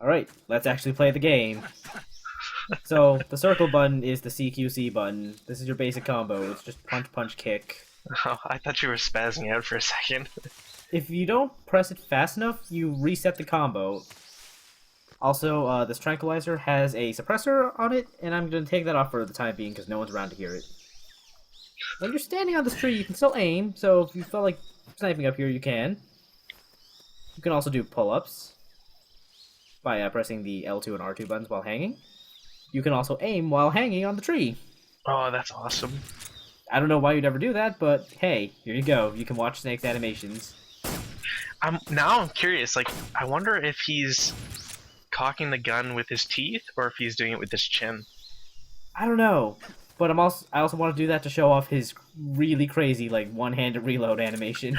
Alright, let's actually play the game. So, the circle button is the CQC button. This is your basic combo. It's just punch, punch, kick. Oh, I thought you were spazzing out for a second. If you don't press it fast enough, you reset the combo. Also, this tranquilizer has a suppressor on it, and I'm going to take that off for the time being because no one's around to hear it. When you're standing on this tree, you can still aim, so if you felt like sniping up here, you can. You can also do pull-ups by pressing the L2 and R2 buttons while hanging. You can also aim while hanging on the tree. Oh, that's awesome. I don't know why you'd ever do that, but hey, here you go. You can watch Snake's animations. Now I'm curious. Like, I wonder if he's cocking the gun with his teeth or if he's doing it with his chin. I don't know, but I also want to do that to show off his really crazy like one-handed reload animation.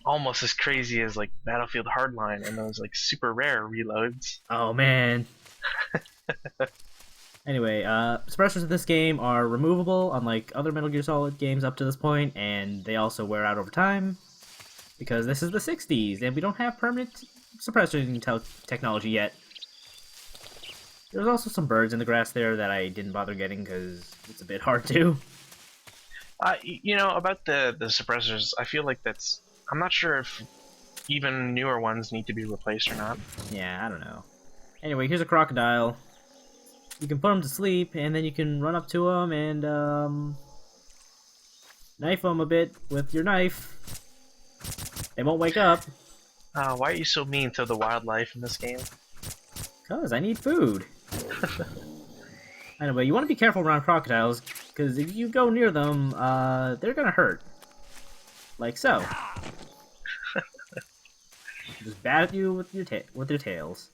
Almost as crazy as like Battlefield Hardline and those like super rare reloads. Oh man. Anyway, suppressors in this game are removable, unlike other Metal Gear Solid games up to this point, and they also wear out over time, because this is the 60s, and we don't have permanent suppressor technology yet. There's also some birds in the grass there that I didn't bother getting, because it's a bit hard to. You know, about the suppressors, I feel like I'm not sure if even newer ones need to be replaced or not. Yeah, I don't know. Anyway, here's a crocodile. You can put him to sleep, and then you can run up to him and, knife him a bit with your knife. They won't wake up. Why are you so mean to the wildlife in this game? Cause I need food. Anyway, you want to be careful around crocodiles, because if you go near them, they're gonna hurt. Like so. Just bat at you with their tails.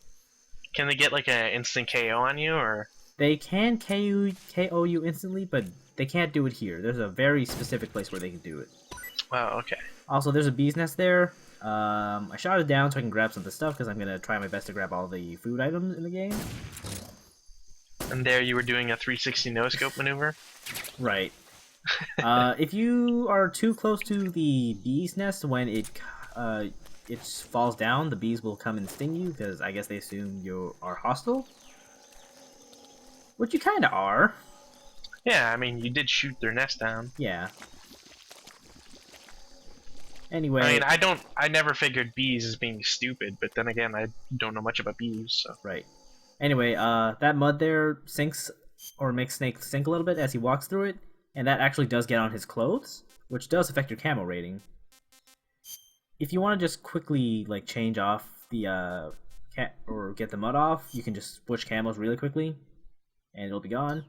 Can they get like an instant KO on you, or? They can KO you instantly, but they can't do it here. There's a very specific place where they can do it. Oh, okay. Also, there's a bee's nest there. I shot it down so I can grab some of the stuff, because I'm going to try my best to grab all the food items in the game. And there you were doing a 360 no-scope maneuver? Right. If you are too close to the bee's nest when it falls down, the bees will come and sting you, because I guess they assume you are hostile. Which you kind of are. Yeah, I mean, you did shoot their nest down. Yeah. Anyway. I mean, I never figured bees as being stupid, but then again, I don't know much about bees, so. Right. Anyway, that mud there sinks, or makes Snake sink a little bit as he walks through it, and that actually does get on his clothes, which does affect your camo rating. If you want to just quickly, like, change off the, or get the mud off, you can just switch camos really quickly, and it'll be gone.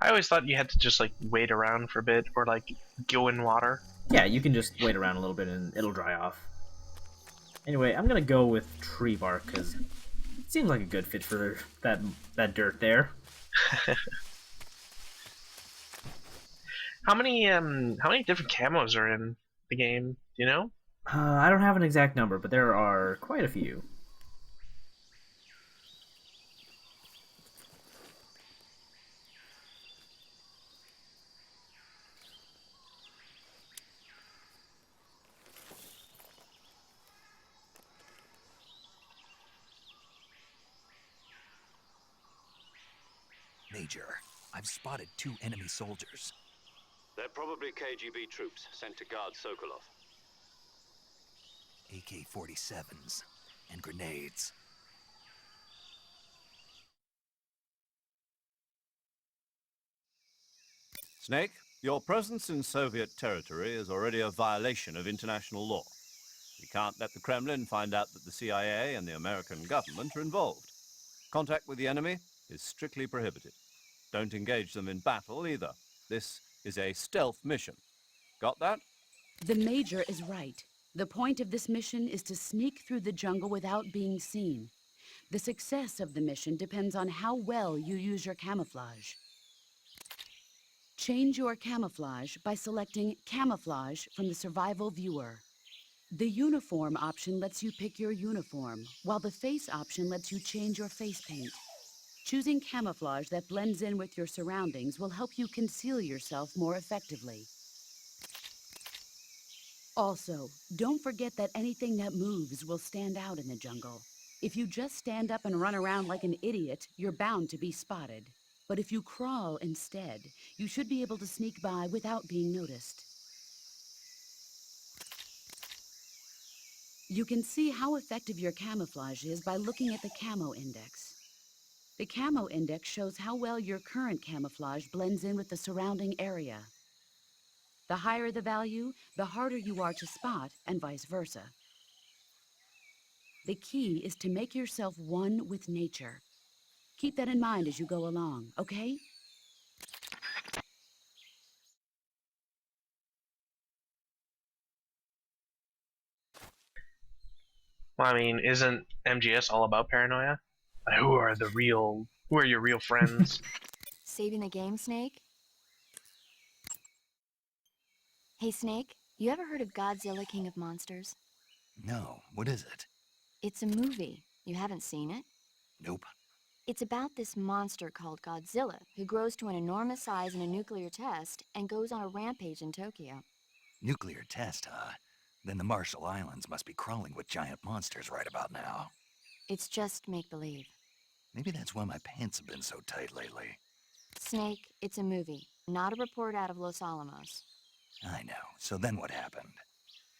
I always thought you had to just like wait around for a bit or like go in water. Yeah, you can just wait around a little bit and it'll dry off. Anyway, I'm gonna go with tree bark because it seems like a good fit for that dirt there. How many different camos are in the game? Do you know? I don't have an exact number, but there are quite a few. Major, I've spotted 2 enemy soldiers. They're probably KGB troops sent to guard Sokolov. AK-47s and grenades. Snake, your presence in Soviet territory is already a violation of international law. We can't let the Kremlin find out that the CIA and the American government are involved. Contact with the enemy is strictly prohibited. Don't engage them in battle either. This is a stealth mission. Got that? The Major is right. The point of this mission is to sneak through the jungle without being seen. The success of the mission depends on how well you use your camouflage. Change your camouflage by selecting Camouflage from the Survival Viewer. The Uniform option lets you pick your uniform, while the Face option lets you change your face paint. Choosing camouflage that blends in with your surroundings will help you conceal yourself more effectively. Also, don't forget that anything that moves will stand out in the jungle. If you just stand up and run around like an idiot, you're bound to be spotted. But if you crawl instead, you should be able to sneak by without being noticed. You can see how effective your camouflage is by looking at the camo index. The camo index shows how well your current camouflage blends in with the surrounding area. The higher the value, the harder you are to spot, and vice versa. The key is to make yourself one with nature. Keep that in mind as you go along, okay? Well, I mean, isn't MGS all about paranoia? Like, who are your real friends? Saving the game, Snake? Hey, Snake, you ever heard of Godzilla King of Monsters? No, what is it? It's a movie. You haven't seen it? Nope. It's about this monster called Godzilla, who grows to an enormous size in a nuclear test and goes on a rampage in Tokyo. Nuclear test, huh? Then the Marshall Islands must be crawling with giant monsters right about now. It's just make-believe. Maybe that's why my pants have been so tight lately. Snake, it's a movie, not a report out of Los Alamos. I know. So then what happened?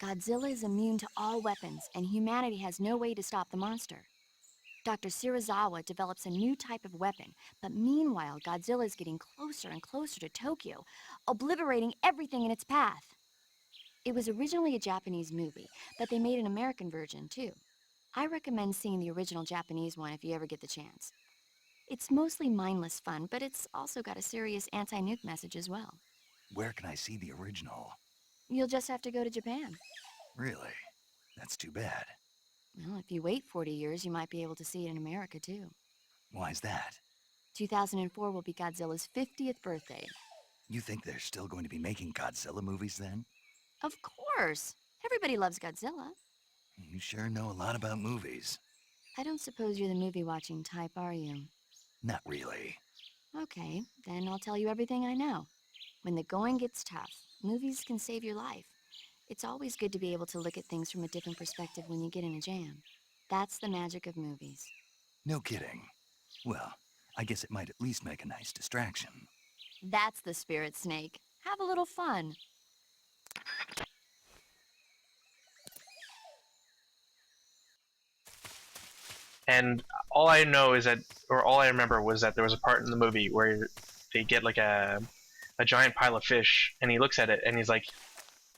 Godzilla is immune to all weapons, and humanity has no way to stop the monster. Dr. Shirazawa develops a new type of weapon, but meanwhile, Godzilla is getting closer and closer to Tokyo, obliterating everything in its path. It was originally a Japanese movie, but they made an American version, too. I recommend seeing the original Japanese one if you ever get the chance. It's mostly mindless fun, but it's also got a serious anti-nuke message as well. Where can I see the original? You'll just have to go to Japan. Really? That's too bad. Well, if you wait 40 years, you might be able to see it in America, too. Why's that? 2004 will be Godzilla's 50th birthday. You think they're still going to be making Godzilla movies then? Of course! Everybody loves Godzilla. You sure know a lot about movies. I don't suppose you're the movie-watching type, are you? Not really. Okay, then I'll tell you everything I know. When the going gets tough, movies can save your life. It's always good to be able to look at things from a different perspective when you get in a jam. That's the magic of movies. No kidding. Well, I guess it might at least make a nice distraction. That's the spirit, Snake. Have a little fun. And all I know is that, or all I remember was that there was a part in the movie where they get like a giant pile of fish, and he looks at it and he's like,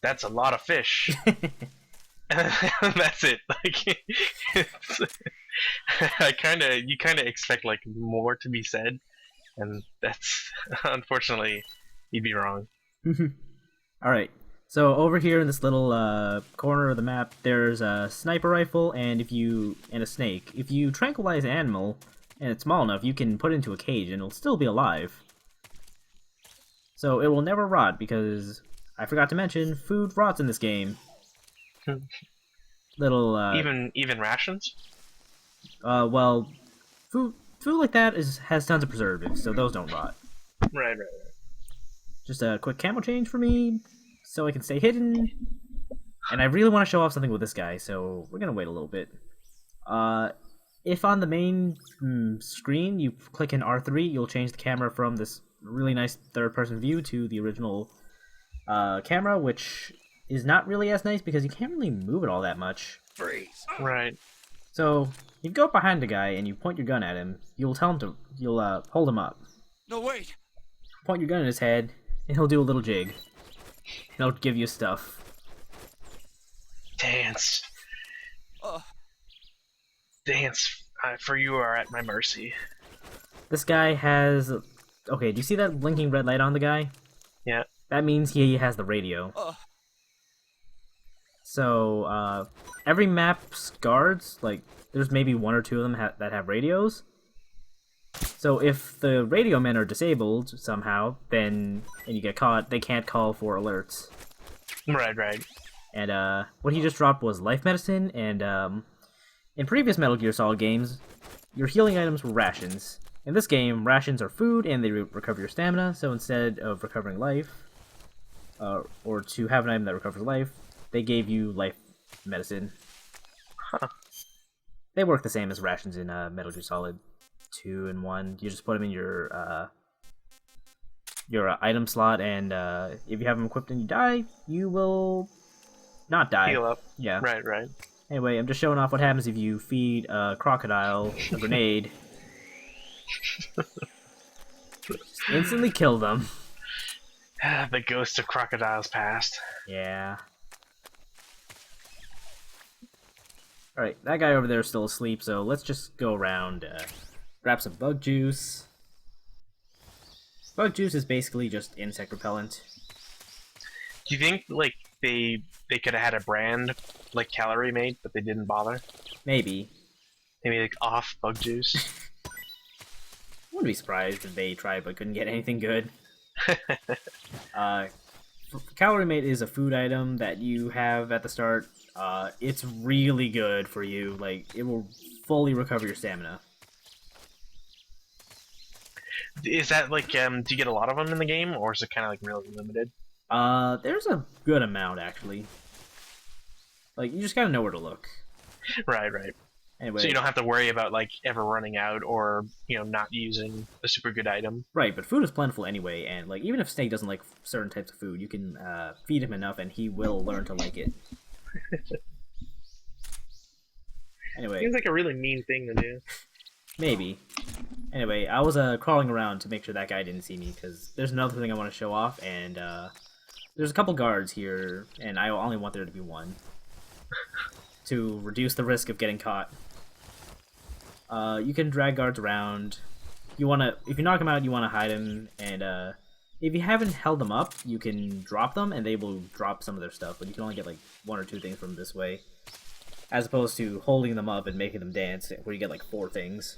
"That's a lot of fish." That's it. Like, it's, you kind of expect like more to be said, and that's unfortunately you'd be wrong. Alright, so over here in this little corner of the map, there's a sniper rifle and a snake. If you tranquilize an animal, and it's small enough, you can put it into a cage and it'll still be alive. So it will never rot because, I forgot to mention, food rots in this game. Little, Even rations? well, food like that has tons of preservatives, so those don't rot. Right. Just a quick camo change for me, so I can stay hidden. And I really want to show off something with this guy, so we're gonna wait a little bit. If on the main screen you click in R3, you'll change the camera from this really nice third-person view to the original camera, which is not really as nice because you can't really move it all that much. Freeze! Right. So you go up behind the guy and you point your gun at him. You'll hold him up. No, wait! Point your gun at his head, and he'll do a little jig. He'll give you stuff. Dance. Dance, for you are at my mercy. This guy has... Okay, do you see that blinking red light on the guy? Yeah. That means he has the radio. So, every map's guards, like, there's maybe one or two of them that have radios. So if the radio men are disabled somehow, and you get caught, they can't call for alerts. Right. And, what he just dropped was life medicine, and, in previous Metal Gear Solid games, your healing items were rations. In this game, rations are food, and they recover your stamina, so instead of recovering life, or to have an item that recovers life, They gave you life medicine. Huh. They work the same as rations in Metal Gear Solid 2 and 1. You just put them in your item slot, and if you have them equipped and you die, you will not die. Heal up. Yeah. Right, right. Anyway, I'm just showing off what happens if you feed a crocodile a grenade. Just instantly kill them. The ghost of crocodiles past. Yeah. Alright, that guy over there is still asleep, so let's just go around, grab some bug juice. Bug juice is basically just insect repellent. Do you think like they could have had a brand like Calorie made, but they didn't bother? Maybe. Maybe like off bug juice. Wouldn't be surprised if they tried but couldn't get anything good. Calorie Mate is a food item that you have at the start. It's really good for you. Like, it will fully recover your stamina. Is that like do you get a lot of them in the game, or is it kind of like really limited? There's a good amount, actually. Like, you just gotta know where to look. Right, right. Anyway. So you don't have to worry about like ever running out or not using a super good item. Right, but food is plentiful anyway, and like even if Snake doesn't like certain types of food, you can feed him enough, and he will learn to like it. Anyway, Seems like a really mean thing to do. Maybe. Anyway, I was crawling around to make sure that guy didn't see me, because there's another thing I want to show off, and there's a couple guards here, and I only want there to be one. To reduce the risk of getting caught. You can drag guards around. If you knock them out, you want to hide them, and if you haven't held them up, you can drop them, and they will drop some of their stuff, but you can only get like 1 or 2 things from this way. As opposed to holding them up and making them dance, where you get like 4 things.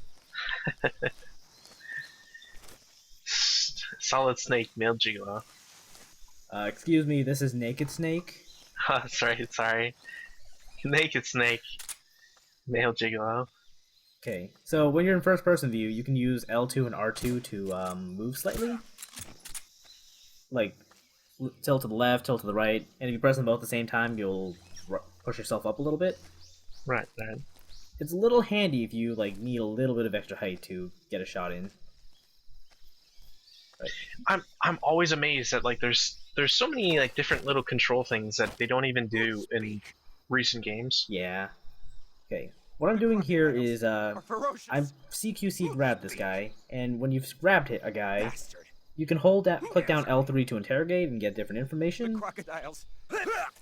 Solid Snake, male gigolo. Excuse me, this is Naked Snake? Sorry. Naked Snake, male gigolo. Okay, so when you're in first person view, you can use L2 and R2 to move slightly. Like, tilt to the left, tilt to the right, and if you press them both at the same time, you'll push yourself up a little bit. Right, right. It's a little handy if you like need a little bit of extra height to get a shot in. Right. I'm always amazed that like there's so many like different little control things that they don't even do in recent games. Yeah. Okay. What I'm doing here is I'm CQC grab this guy, and when you've grabbed a guy, you can click down L3 to interrogate and get different information.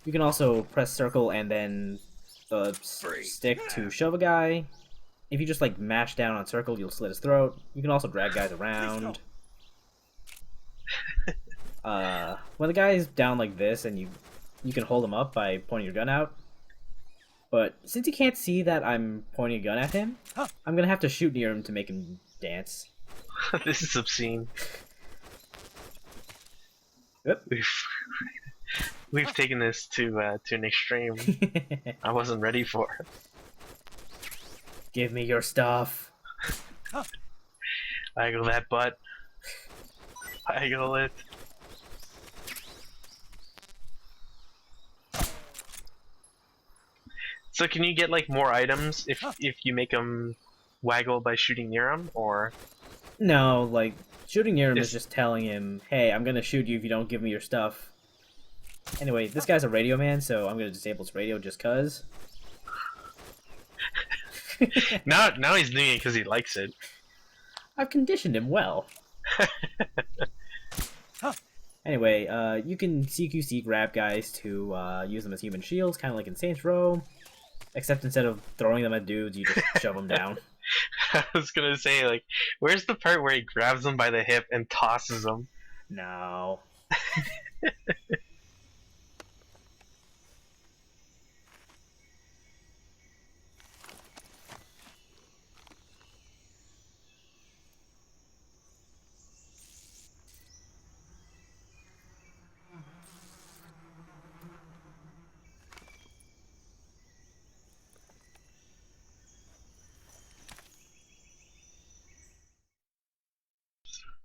You can also press circle and then the stick to shove a guy. If you just like mash down on circle, you'll slit his throat. You can also drag guys around. When the guy is down like this, and you can hold him up by pointing your gun out. But since he can't see that I'm pointing a gun at him, I'm gonna have to shoot near him to make him dance. This is obscene. Yep. We've taken this to an extreme I wasn't ready for. Give me your stuff. Waggle that butt. Waggle it. So can you get like more items if you make them waggle by shooting near them, or? No, like shooting near him is just telling him, "Hey, I'm gonna shoot you if you don't give me your stuff." Anyway, this guy's a radio man, so I'm gonna disable his radio just cause. now he's doing it because he likes it. I've conditioned him well. Anyway, you can CQC grab guys to use them as human shields, kind of like in Saints Row. Except instead of throwing them at dudes, you just shove them down. I was gonna say, like, where's the part where he grabs them by the hip and tosses them? No.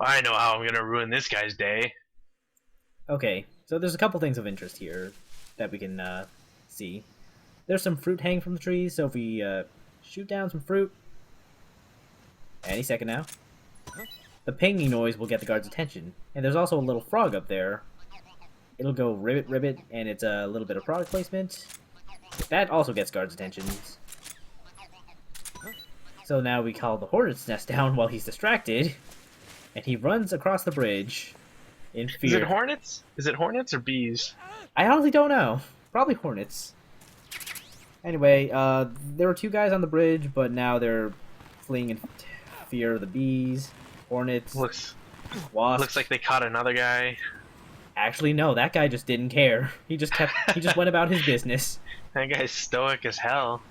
I know how I'm gonna ruin this guy's day. Okay, so there's a couple things of interest here that we can see. There's some fruit hanging from the trees, so if we shoot down some fruit, any second now, the pinging noise will get the guard's attention. And there's also a little frog up there. It'll go ribbit, ribbit, and it's a little bit of product placement. That also gets guards' attention. So now we call the hornet's nest down while he's distracted, and he runs across the bridge in fear. Is it hornets? Is it hornets or bees? I honestly don't know. Probably hornets. Anyway, there were two guys on the bridge, but now they're fleeing in fear of the bees, hornets, Looks wasps. like they caught another guy. Actually, no, that guy just didn't care. He just went about his business. That guy's stoic as hell.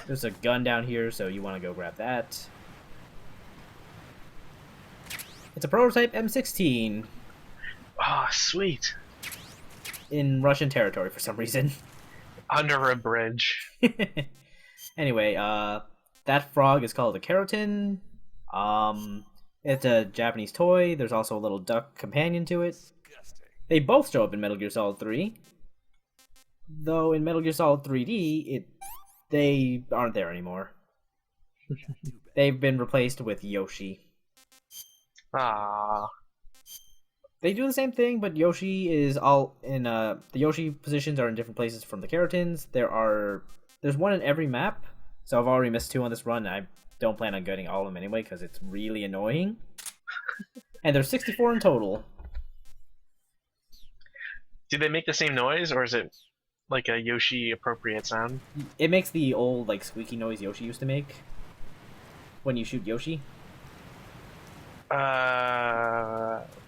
There's a gun down here, so you want to go grab that. It's a prototype M16 Oh, sweet. in Russian territory for some reason. Under a bridge. Anyway, that frog is called a keratin. It's a Japanese toy. There's also a little duck companion to it. They both show up in Metal Gear Solid 3. Though in Metal Gear Solid 3D, they aren't there anymore. They've been replaced with Yoshi. Ah, They do the same thing, but Yoshi is all in the Yoshi positions are in different places from the keratins. There's one in every map, so I've already missed 2 on this run. I don't plan on getting all of them anyway because it's really annoying. And there's 64 in total. do they make the same noise, or is it like a Yoshi appropriate sound? It makes the old like squeaky noise Yoshi used to make when you shoot Yoshi.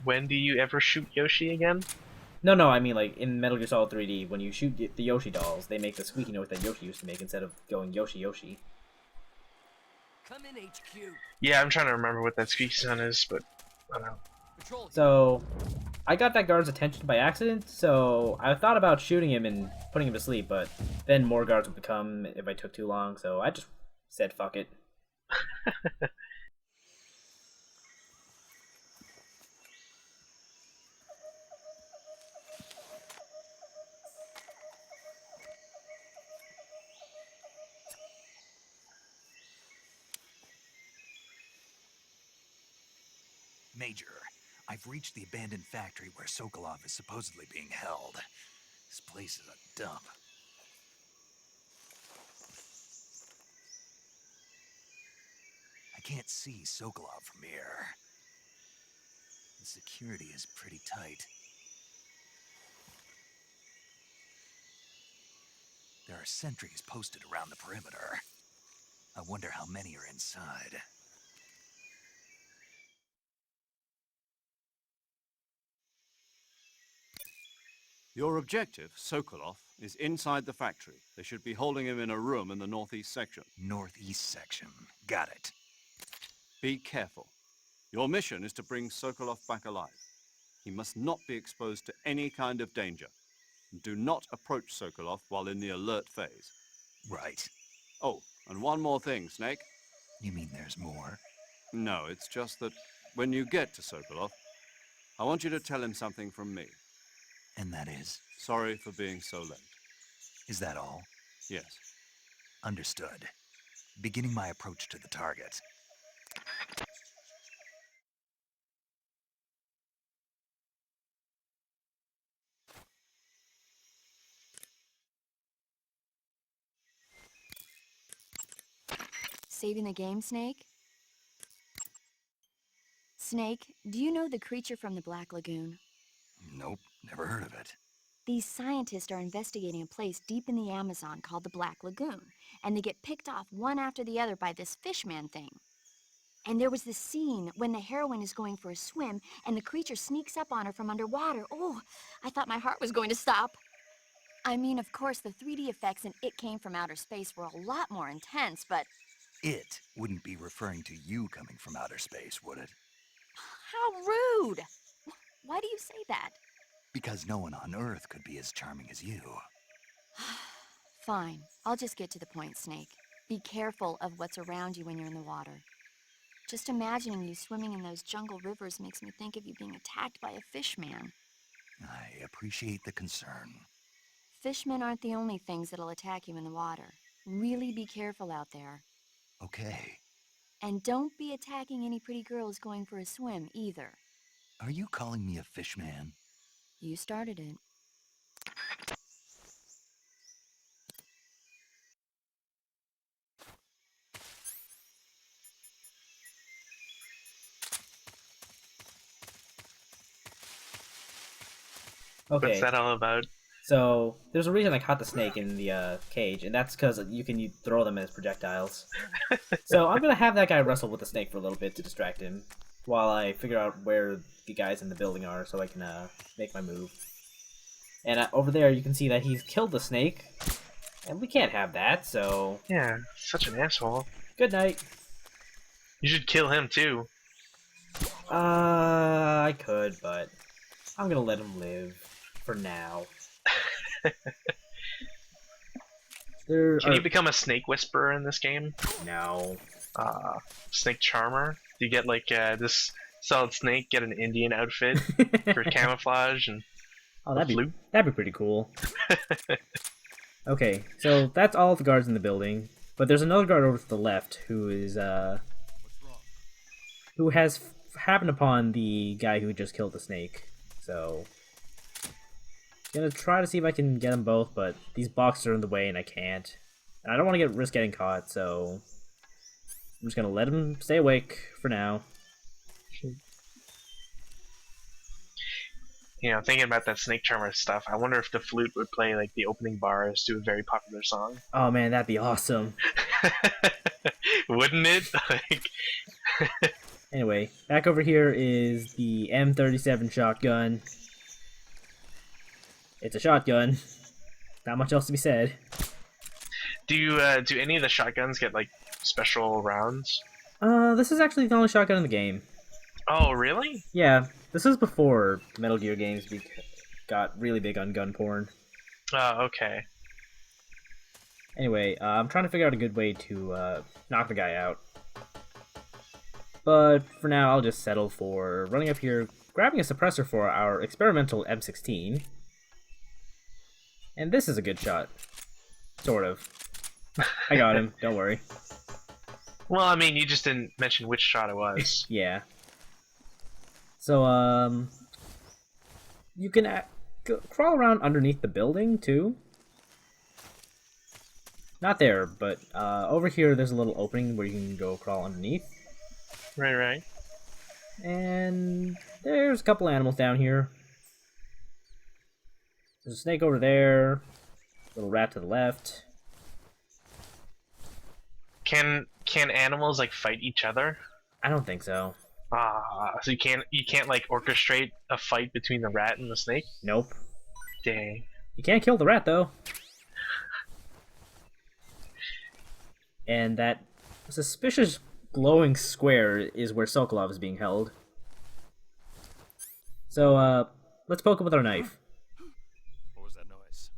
When do you ever shoot Yoshi again? No, I mean like in Metal Gear Solid 3D, when you shoot the Yoshi dolls, they make the squeaky noise that Yoshi used to make instead of going Yoshi Yoshi. Come in, HQ. Yeah, I'm trying to remember what that squeaky sound is, but I don't know. Patrol. So, I got that guard's attention by accident, so I thought about shooting him and putting him to sleep, but then more guards would come if I took too long, so I just said fuck it. Major, I've reached the abandoned factory where Sokolov is supposedly being held. This place is a dump. I can't see Sokolov from here. The security is pretty tight. There are sentries posted around the perimeter. I wonder how many are inside. Your objective, Sokolov, is inside the factory. They should be holding him in a room in the northeast section. Northeast section. Got it. Be careful. Your mission is to bring Sokolov back alive. He must not be exposed to any kind of danger. Do not approach Sokolov while in the alert phase. Right. Oh, and one more thing, Snake. You mean there's more? No, it's just that when you get to Sokolov, I want you to tell him something from me. And that is? Sorry for being so late. Is that all? Yes. Understood. Beginning my approach to the target. Saving the game, Snake? Snake, do you know the creature from the Black Lagoon? Nope, never heard of it. These scientists are investigating a place deep in the Amazon called the Black Lagoon, and they get picked off one after the other by this fishman thing. And there was this scene when the heroine is going for a swim, and the creature sneaks up on her from underwater. Oh, I thought my heart was going to stop. I mean, of course, the 3D effects in It Came from Outer Space were a lot more intense, but It wouldn't be referring to you coming from outer space, would it? how rude! Why do you say that? Because no one on Earth could be as charming as you. Fine, I'll just get to the point, Snake. Be careful of what's around you when you're in the water. Just imagining you swimming in those jungle rivers makes me think of you being attacked by a fish man. I appreciate the concern. Fishmen aren't the only things that'll attack you in the water. Really be careful out there. Okay. And don't be attacking any pretty girls going for a swim, either. Are you calling me a fish man? You started it. Okay. What's that all about? So there's a reason I caught the snake in the cage, and that's because you can throw them as projectiles. So I'm gonna have that guy wrestle with the snake for a little bit to distract him, while I figure out where the guys in the building are, so I can make my move. And over there, you can see that he's killed the snake, and we can't have that. So Yeah, such an asshole. good night. You should kill him too. I could, but I'm gonna let him live for now. Can you become a snake whisperer in this game? No. Snake charmer? Do you get like this solid snake, get an Indian outfit for camouflage and Oh, a flute? that'd be pretty cool. Okay, so that's all the guards in the building, but there's another guard over to the left who is who has happened upon the guy who just killed the snake. So gonna try to see if I can get them both, but these boxes are in the way and I can't. And I don't want to risk getting caught, so I'm just gonna let him stay awake for now. You know, thinking about that snake charmer stuff, I wonder if the flute would play like the opening bars to a very popular song. Oh man, that'd be awesome. Wouldn't it? Like... Anyway, back over here is the M37 shotgun. It's a shotgun. Not much else to be said. Do any of the shotguns get like special rounds? This is actually the only shotgun in the game. Oh, really? Yeah, this is before Metal Gear games got really big on gun porn. Oh, okay. Anyway, I'm trying to figure out a good way to knock the guy out. But for now, I'll just settle for running up here, grabbing a suppressor for our experimental M16. And this is a good shot. Sort of. I got him, don't worry. Well, I mean, you just didn't mention which shot it was. Yeah. So, you can crawl around underneath the building, too. Not there, but over here there's a little opening where you can go crawl underneath. Right, right. And there's a couple animals down here. There's a snake over there. Little rat to the left. Can animals like fight each other? I don't think so. So you can't like orchestrate a fight between the rat and the snake? Nope. Dang. You can't kill the rat though. And that suspicious glowing square is where Sokolov is being held. So, let's poke him with our knife. What was that noise?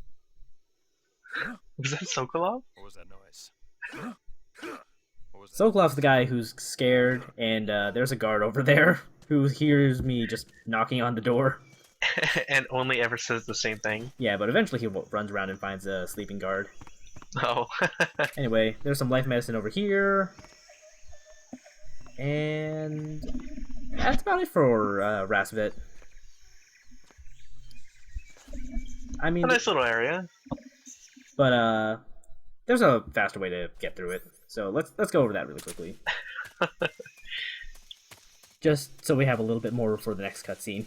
Was that Sokolov? What was that noise? Sokolov's the guy who's scared, and there's a guard over there who hears me just knocking on the door. And only ever says the same thing. Yeah, but eventually he runs around and finds a sleeping guard. Oh. Anyway, there's some life medicine over here. And that's about it for Rasvet. I mean, A nice little area. but there's a faster way to get through it. So let's go over that really quickly. Just so we have a little bit more for the next cutscene.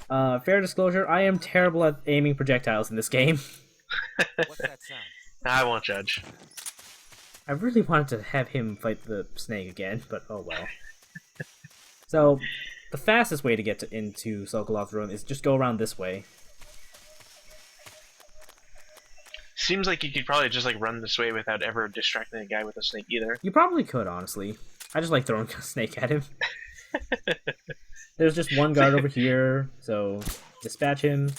Fair disclosure, I am terrible at aiming projectiles in this game. What's that sound? I won't judge. I really wanted to have him fight the snake again, but oh well. So, the fastest way to get into Sokolov's room is just go around this way. Seems like you could probably just like run this way without ever distracting a guy with a snake either. You probably could, honestly. I just like throwing a snake at him. There's just one guard over here, so dispatch him.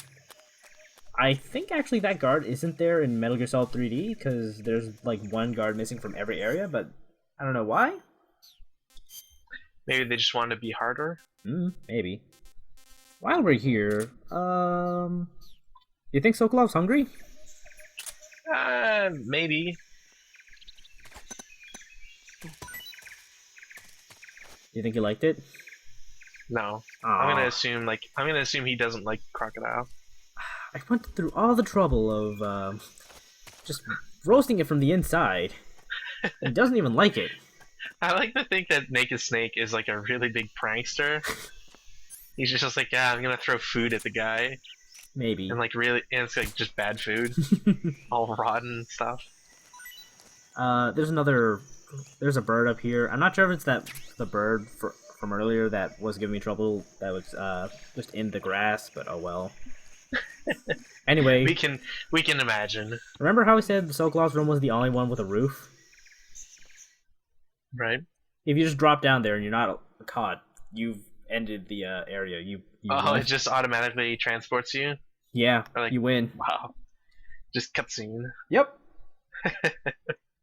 I think actually that guard isn't there in Metal Gear Solid 3D, because there's like one guard missing from every area, but I don't know why. Maybe they just wanted to be harder. Maybe. While we're here, you think Sokolov's hungry? Maybe. You think he liked it? No. Aw. I'm gonna assume he doesn't like crocodile. I went through all the trouble of just roasting it from the inside. He doesn't even like it. I like to think that Naked Snake is like a really big prankster. He's just like, yeah, I'm gonna throw food at the guy, Maybe. and it's like just bad food, all rotten and stuff. There's a bird up here. I'm not sure if it's the bird from earlier that was giving me trouble. That was just in the grass, but oh well. Anyway, We can imagine, remember how I said the Sokolov's room was the only one with a roof? right? If you just drop down there and you're not caught, you've ended the area. You Oh, win. it just automatically transports you. Yeah, Or like- you win. Wow, just cutscene. Yep.